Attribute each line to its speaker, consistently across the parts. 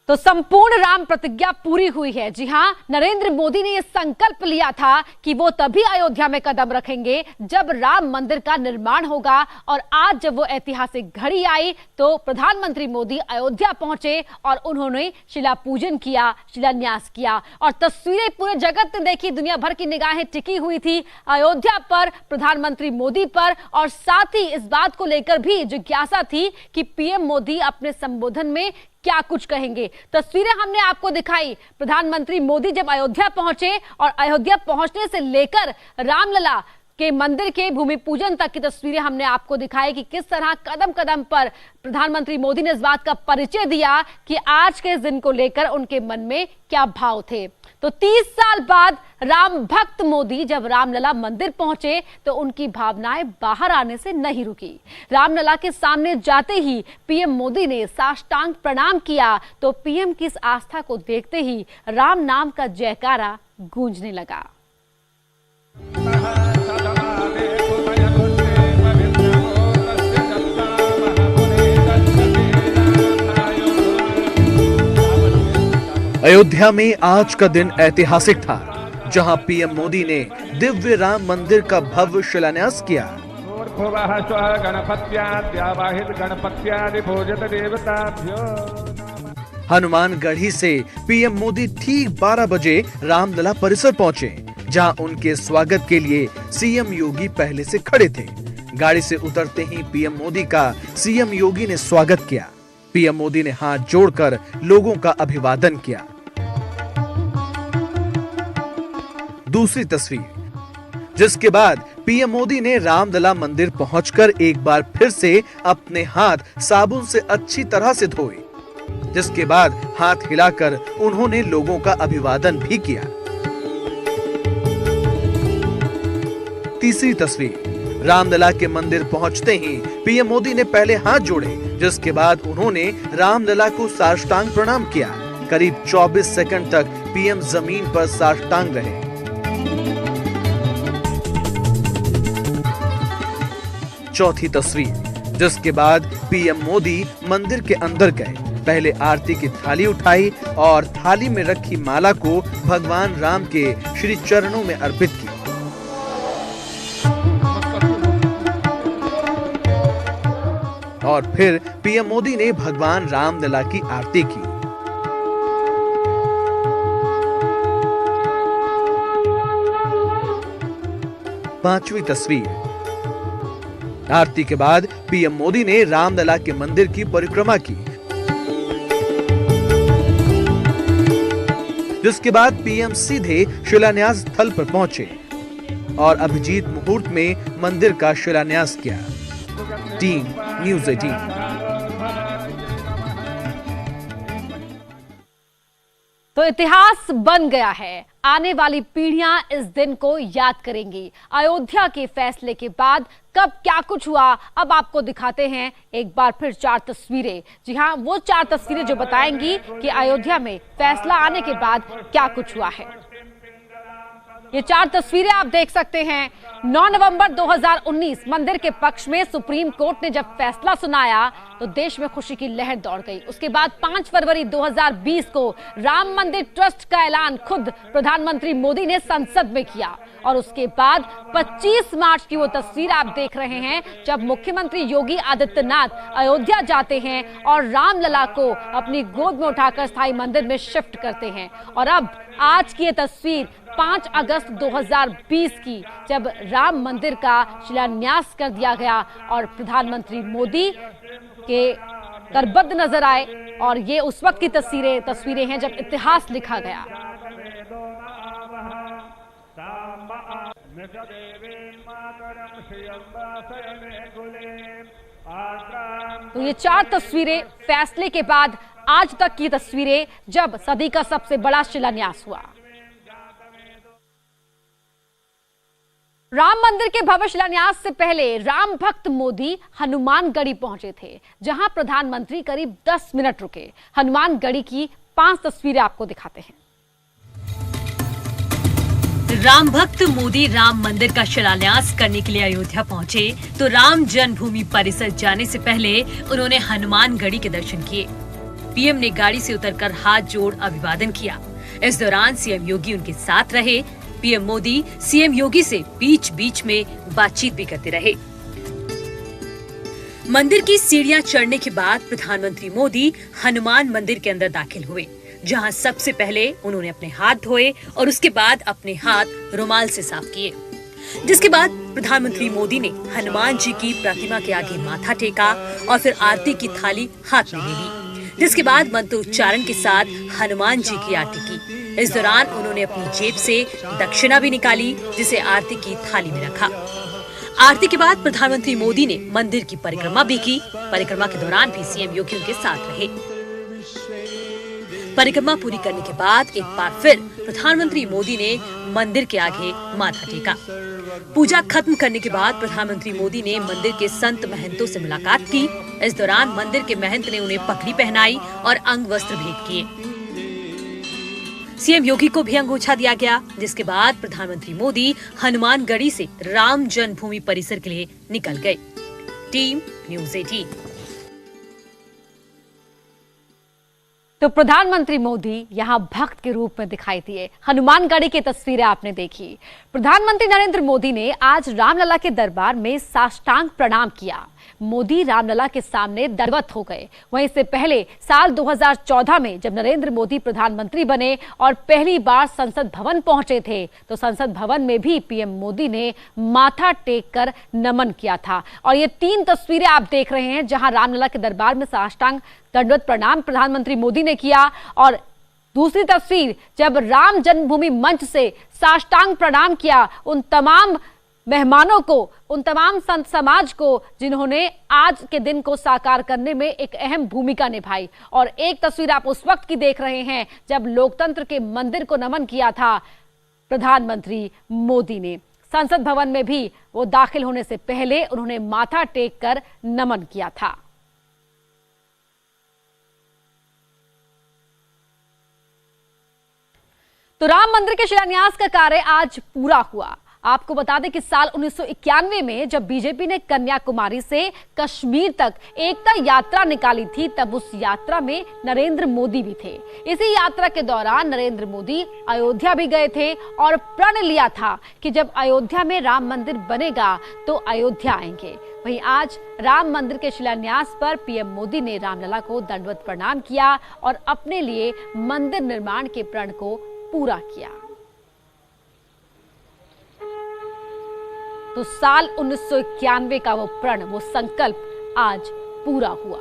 Speaker 1: तो संपूर्ण राम प्रतिज्ञा पूरी हुई है। जी हां, नरेंद्र मोदी ने यह संकल्प लिया था कि वो तभी अयोध्या में कदम रखेंगे जब राम मंदिर का निर्माण होगा, और आज जब वो ऐतिहासिक घड़ी आई तो प्रधानमंत्री मोदी अयोध्या पहुंचे और उन्होंने शिला पूजन किया, शिलान्यास किया। और तस्वीरें पूरे जगत ने देखी, दुनिया भर की निगाहें टिकी हुई थी अयोध्या पर, प्रधानमंत्री मोदी पर, और साथ ही इस बात को लेकर भी जिज्ञासा थी कि पीएम मोदी अपने संबोधन में क्या कुछ कहेंगे। तस्वीरें हमने आपको दिखाई, प्रधानमंत्री मोदी जब अयोध्या पहुंचे और अयोध्या पहुंचने से लेकर रामलला के मंदिर के भूमि पूजन तक की तस्वीरें हमने आपको दिखाई कि किस तरह कदम कदम पर प्रधानमंत्री मोदी ने इस बात का परिचय दिया कि आज के इस दिन को लेकर उनके मन में क्या भाव थे। तो 30 साल बाद राम भक्त मोदी जब रामलला मंदिर पहुंचे तो उनकी भावनाएं बाहर आने से नहीं रुकी। रामलला के सामने जाते ही पीएम मोदी ने साष्टांग प्रणाम किया तो पीएम की इस आस्था को देखते ही राम नाम का जयकारा गूंजने लगा।
Speaker 2: अयोध्या में आज का दिन ऐतिहासिक था, जहां पीएम मोदी ने दिव्य राम मंदिर का भव्य शिलान्यास किया। हनुमानगढ़ी से पीएम मोदी ठीक 12 बजे रामलला परिसर पहुंचे, जहां उनके स्वागत के लिए सीएम योगी पहले से खड़े थे। गाड़ी से उतरते ही पीएम मोदी का सीएम योगी ने स्वागत किया। पीएम मोदी ने हाथ जोड़कर लोगों का अभिवादन किया। दूसरी तस्वीर, जिसके बाद पीएम मोदी ने रामलला मंदिर पहुंचकर एक बार फिर से अपने हाथ साबुन से अच्छी तरह से धोए, जिसके बाद हाथ हिलाकर उन्होंने लोगों का अभिवादन भी किया। तीसरी तस्वीर, रामलला के मंदिर पहुंचते ही पीएम मोदी ने पहले हाथ जोड़े, जिसके बाद उन्होंने रामलला को साष्टांग प्रणाम किया। करीब 24 सेकंड तक पीएम जमीन पर साष्टांग रहे। चौथी तस्वीर, जिसके बाद पीएम मोदी मंदिर के अंदर गए, पहले आरती की थाली उठाई और थाली में रखी माला को भगवान राम के श्री चरणों में अर्पित की। और फिर पीएम मोदी ने भगवान रामलला की आरती की। पांचवी तस्वीर, आरती के बाद पीएम मोदी ने रामलला के मंदिर की परिक्रमा की, जिसके बाद पीएम सीधे शिलान्यास स्थल पर पहुंचे और अभिजीत मुहूर्त में मंदिर का शिलान्यास किया। Team news 18।
Speaker 1: तो इतिहास बन गया है, आने वाली पीढ़ियां इस दिन को याद करेंगी। अयोध्या के फैसले के बाद कब क्या कुछ हुआ, अब आपको दिखाते हैं एक बार फिर 4 तस्वीरें। जी हां, वो 4 तस्वीरें जो बताएंगी कि अयोध्या में फैसला आने के बाद क्या कुछ हुआ है। ये 4 तस्वीरें आप देख सकते हैं। 9 नवंबर 2019 मंदिर के पक्ष में सुप्रीम कोर्ट ने जब फैसला सुनाया तो देश में खुशी की लहर दौड़ गई। उसके बाद 5 फरवरी 2020 को राम मंदिर ट्रस्ट का ऐलान खुद प्रधानमंत्री मोदी ने संसद में किया, और उसके बाद 25 मार्च की वो तस्वीर आप देख रहे हैं जब मुख्यमंत्री योगी आदित्यनाथ अयोध्या जाते हैं और रामलला को अपनी गोद में उठाकर स्थायी मंदिर में शिफ्ट करते हैं। और अब आज की ये तस्वीर 5 अगस्त 2020 की, जब राम मंदिर का शिलान्यास कर दिया गया और प्रधानमंत्री मोदी के करबद्ध नजर आए। और ये उस वक्त की तस्वीरें हैं जब इतिहास लिखा गया। तो ये 4 तस्वीरें फैसले के बाद आज तक की तस्वीरें जब सदी का सबसे बड़ा शिलान्यास हुआ। राम मंदिर के भव्य शिलान्यास से पहले राम भक्त मोदी हनुमानगढ़ी पहुंचे थे, जहां प्रधानमंत्री करीब 10 मिनट रुके। हनुमानगढ़ी की 5 तस्वीरें आपको दिखाते हैं।
Speaker 3: राम भक्त मोदी राम मंदिर का शिलान्यास करने के लिए अयोध्या पहुंचे तो राम जन्मभूमि परिसर जाने से पहले उन्होंने हनुमानगढ़ी के दर्शन किए। पीएम ने गाड़ी से उतरकर हाथ जोड़ अभिवादन किया। इस दौरान सीएम योगी उनके साथ रहे। पीएम मोदी सीएम योगी से बीच बीच में बातचीत भी करते रहे। मंदिर की सीढ़ियां चढ़ने के बाद प्रधानमंत्री मोदी हनुमान मंदिर के अंदर दाखिल हुए, जहां सबसे पहले उन्होंने अपने हाथ धोए और उसके बाद अपने हाथ रुमाल से साफ किए। जिसके बाद प्रधानमंत्री मोदी ने हनुमान जी की प्रतिमा के आगे माथा टेका और फिर आरती की थाली हाथ में ले ली, जिसके बाद मंत्रोच्चारण के साथ हनुमान जी की आरती की। इस दौरान उन्होंने अपनी जेब से दक्षिणा भी निकाली, जिसे आरती की थाली में रखा। आरती के बाद प्रधानमंत्री मोदी ने मंदिर की परिक्रमा भी की। परिक्रमा के दौरान भी सीएम योगी उनके साथ रहे। परिक्रमा पूरी करने के बाद एक बार फिर प्रधानमंत्री मोदी ने मंदिर के आगे माथा टेका। पूजा खत्म करने के बाद प्रधानमंत्री मोदी ने मंदिर के संत महंतों से मुलाकात की। इस दौरान मंदिर के महंत ने उन्हें पगड़ी पहनाई और अंग वस्त्र भेंट किए। सीएम योगी को भी अंगोछा दिया गया, जिसके बाद प्रधानमंत्री मोदी हनुमानगढ़ी से राम जन्मभूमि परिसर के लिए निकल गए। Team news 18।
Speaker 1: तो प्रधानमंत्री मोदी यहां भक्त के रूप में दिखाई दिए। हनुमानगढ़ी की तस्वीरें आपने देखी। प्रधानमंत्री नरेंद्र मोदी ने आज रामलला के दरबार में साष्टांग प्रणाम किया। मोदी रामलला के सामने दंडवत हो गए। वहीं इससे पहले साल 2014 में जब नरेंद्र मोदी प्रधानमंत्री बने और पहली बार संसद भवन पहुंचे थे, तो संसद भवन में भी पीएम मोदी ने माथा टेक कर नमन किया था। और ये 3 तस्वीरें आप देख रहे हैं, जहां रामलला के दरबार में साष्टांग दंडवत प्रणाम प्रधानमंत्री मोदी ने किया, और दूसरी तस्वीर जब राम जन्मभूमि मंच से साष्टांग प्रणाम किया उन तमाम मेहमानों को, उन तमाम संत समाज को जिन्होंने आज के दिन को साकार करने में एक अहम भूमिका निभाई। और एक तस्वीर आप उस वक्त की देख रहे हैं जब लोकतंत्र के मंदिर को नमन किया था प्रधानमंत्री मोदी ने। संसद भवन में भी वो दाखिल होने से पहले उन्होंने माथा टेक कर नमन किया था। तो राम मंदिर के शिलान्यास का कार्य आज पूरा हुआ। आपको बता दें कि साल 1991 में जब बीजेपी ने कन्याकुमारी से कश्मीर तक एकता यात्रा निकाली थी, तब उस यात्रा में नरेंद्र मोदी भी थे। इसी यात्रा के दौरान नरेंद्र मोदी अयोध्या भी गए थे और प्रण लिया था कि जब अयोध्या में राम मंदिर बनेगा तो अयोध्या आएंगे। वहीं आज राम मंदिर के शिलान्यास पर पीएम मोदी ने रामलला को दंडवत प्रणाम किया और अपने लिए मंदिर निर्माण के प्रण को पूरा किया। तो साल 1991 का वो प्रण, वो संकल्प आज पूरा हुआ।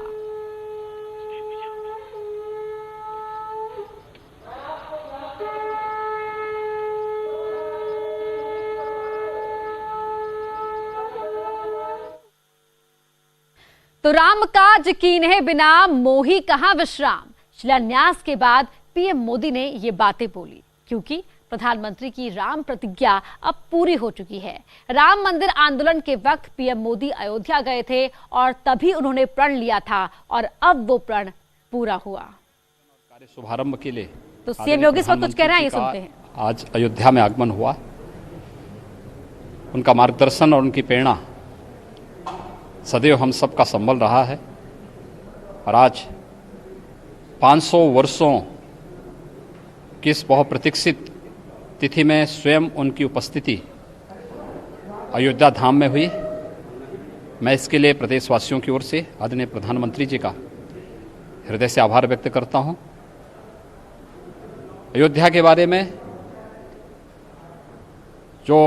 Speaker 1: तो राम काज कीन्हे बिना मोही कहां विश्राम। शिलान्यास के बाद पीएम मोदी ने ये बातें बोली, क्योंकि प्रधानमंत्री की राम प्रतिज्ञा अब पूरी हो चुकी है। राम मंदिर आंदोलन के वक्त पीएम मोदी अयोध्या गए थे और तभी उन्होंने प्रण लिया था और अब वो प्रण पूरा हुआ।
Speaker 4: कार्य शुभारंभ के लिए
Speaker 1: तो सीएम योगी इस वक्त कुछ कह रहे हैं, ये सुनते हैं।
Speaker 4: आज अयोध्या में आगमन हुआ। उनका मार्गदर्शन और उनकी प्रेरणा सदैव हम सबका संबल रहा है। और आज 500 वर्षों की इस बहुप्रतीक्षित तिथि में स्वयं उनकी उपस्थिति अयोध्या धाम में हुई। मैं इसके लिए प्रदेशवासियों की ओर से आदरणीय प्रधानमंत्री जी का हृदय से आभार व्यक्त करता हूं। अयोध्या के बारे में जो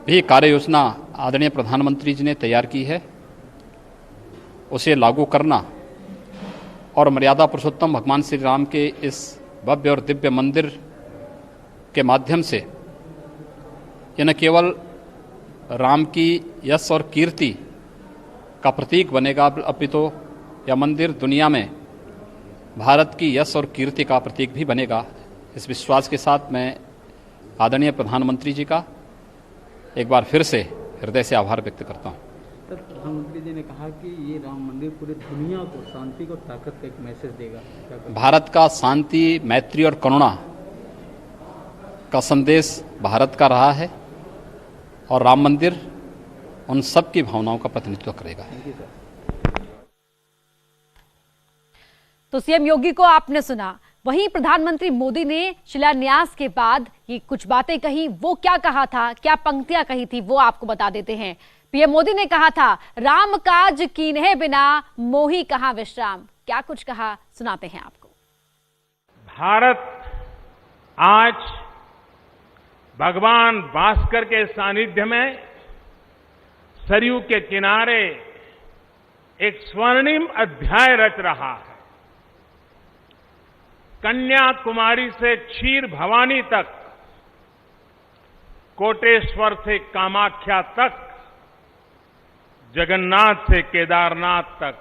Speaker 4: भी कार्य योजना आदरणीय प्रधानमंत्री जी ने तैयार की है, उसे लागू करना और मर्यादा पुरुषोत्तम भगवान श्री राम के इस भव्य और दिव्य मंदिर के माध्यम से यह न केवल राम की यश और कीर्ति का प्रतीक बनेगा, अपितु यह मंदिर दुनिया में भारत की यश और कीर्ति का प्रतीक भी बनेगा। इस विश्वास के साथ मैं आदरणीय प्रधानमंत्री जी का एक बार फिर से हृदय से आभार व्यक्त करता हूँ।
Speaker 5: प्रधानमंत्री जी ने कहा कि ये राम मंदिर पूरी दुनिया को शांति और ताकत का एक मैसेज देगा।
Speaker 4: भारत का शांति, मैत्री और करुणा का संदेश भारत का रहा है और राम मंदिर उन सब की भावनाओं का प्रतिनिधित्व करेगा।
Speaker 1: तो सीएम योगी को आपने सुना, वहीं प्रधानमंत्री मोदी ने शिलान्यास के बाद ये कुछ बातें कही। वो क्या कहा था, क्या पंक्तियां कही थी, वो आपको बता देते हैं। पीएम मोदी ने कहा था, राम काज कीन्हे बिना मोही कहां विश्राम। क्या कुछ कहा, सुनाते हैं आपको।
Speaker 6: भारत आज भगवान भास्कर के सानिध्य में सरयू के किनारे एक स्वर्णिम अध्याय रच रहा है। कन्याकुमारी से क्षीर भवानी तक, कोटेश्वर से कामाख्या तक, जगन्नाथ से केदारनाथ तक,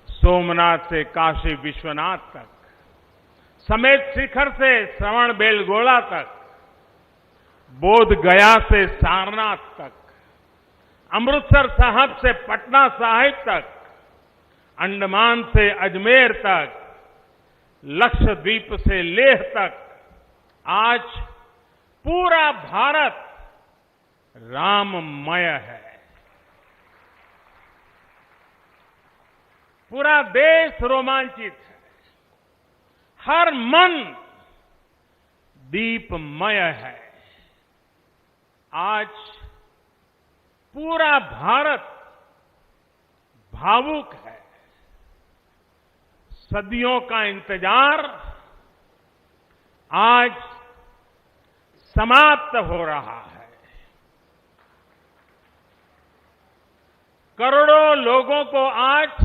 Speaker 6: सोमनाथ से काशी विश्वनाथ तक, समेत शिखर से श्रवण बेलगोला तक, बोध गया से सारनाथ तक, अमृतसर साहब से पटना साहिब तक, अंडमान से अजमेर तक, लक्षद्वीप से लेह तक, आज पूरा भारत राममय है। पूरा देश रोमांचित है, हर मन दीपमय है। आज पूरा भारत भावुक है। सदियों का इंतजार आज समाप्त हो रहा है। करोड़ों लोगों को आज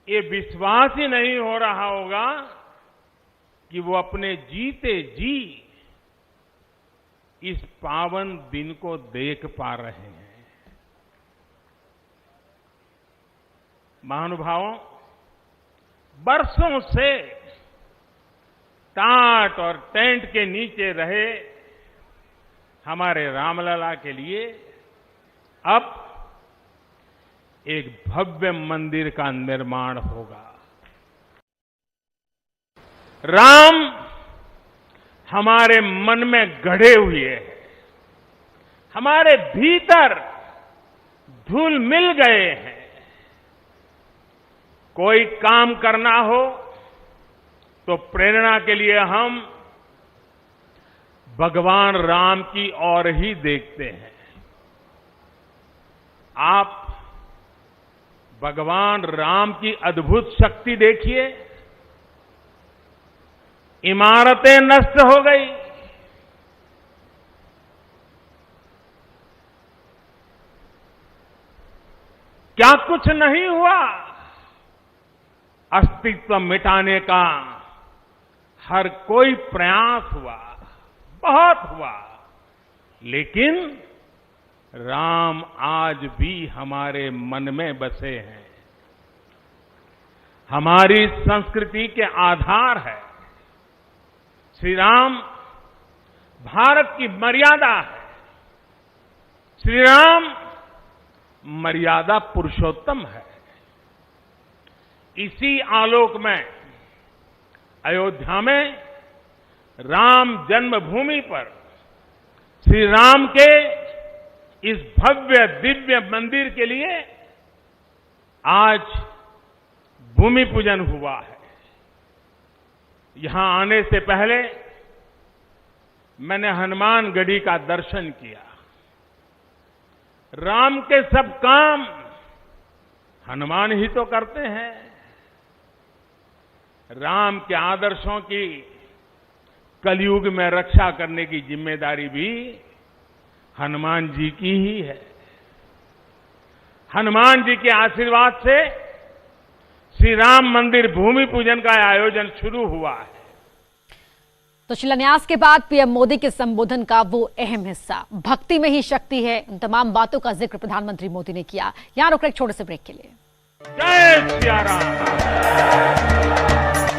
Speaker 6: ये विश्वास ही नहीं हो रहा होगा कि वो अपने जीते जी इस पावन दिन को देख पा रहे हैं। महानुभावों, बरसों से टाट और टेंट के नीचे रहे हमारे रामलला के लिए अब एक भव्य मंदिर का निर्माण होगा। राम हमारे मन में गढ़े हुए हैं, हमारे भीतर घुल मिल गए हैं। कोई काम करना हो तो प्रेरणा के लिए हम भगवान राम की ओर ही देखते हैं। आप भगवान राम की अद्भुत शक्ति देखिए। इमारतें नष्ट हो गई, क्या कुछ नहीं हुआ? अस्तित्व मिटाने का हर कोई प्रयास हुआ, बहुत हुआ, लेकिन राम आज भी हमारे मन में बसे हैं, हमारी संस्कृति के आधार है। श्री राम भारत की मर्यादा है। श्री राम मर्यादा पुरुषोत्तम है। इसी आलोक में अयोध्या में राम जन्मभूमि पर श्री राम के इस भव्य दिव्य मंदिर के लिए आज भूमि पूजन हुआ है। यहां आने से पहले मैंने हनुमानगढ़ी का दर्शन किया। राम के सब काम हनुमान ही तो करते हैं। राम के आदर्शों की कलयुग में रक्षा करने की जिम्मेदारी भी हनुमान जी की ही है। हनुमान जी के आशीर्वाद से श्री राम मंदिर भूमि पूजन का आयोजन शुरू हुआ है।
Speaker 1: तो शिलान्यास के बाद पीएम मोदी के संबोधन का वो अहम हिस्सा, भक्ति में ही शक्ति है, उन तमाम बातों का जिक्र प्रधानमंत्री मोदी ने किया। यहां रुक रहे एक छोटे से ब्रेक के लिए।
Speaker 6: जय सिया राम।